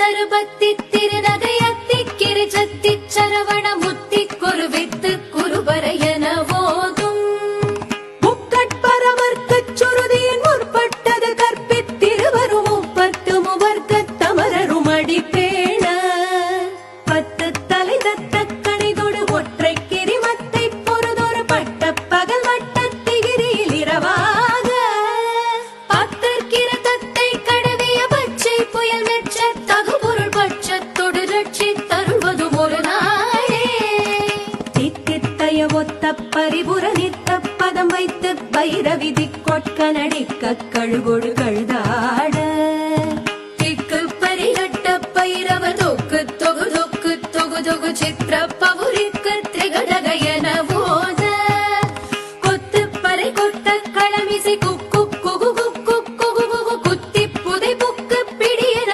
தருபத்தி திருநகையத்தி கிரிஜத்தி சரவண முத்தி குருவித்து குருபரையன போதும் முக்கட்பரவர்க்கச் சுருதியின் முற்பட்டது கற்பித்திருவரும் முப்பத்து முவர்க்கத் தமரரும் அடிப்பேண பத்து தலை தத்த கணிதொடு ஒற்றை கிரிமத்தை பொறுதொரு பட்ட பகல் வட்டத்திகிரியில் இரவாக பத்தற்கிற தத்தை கடவிய பச்சை புயல் மெச்ச தகுபொருள் பட்சத்தொடு ரட்சி தருவதும் ஒரு நாளே தித்தித்தைய ஒத்த பரிபுர நித்த பதம் வைத்து வைரவிதி கொட்க நடிக்க கழுகொடு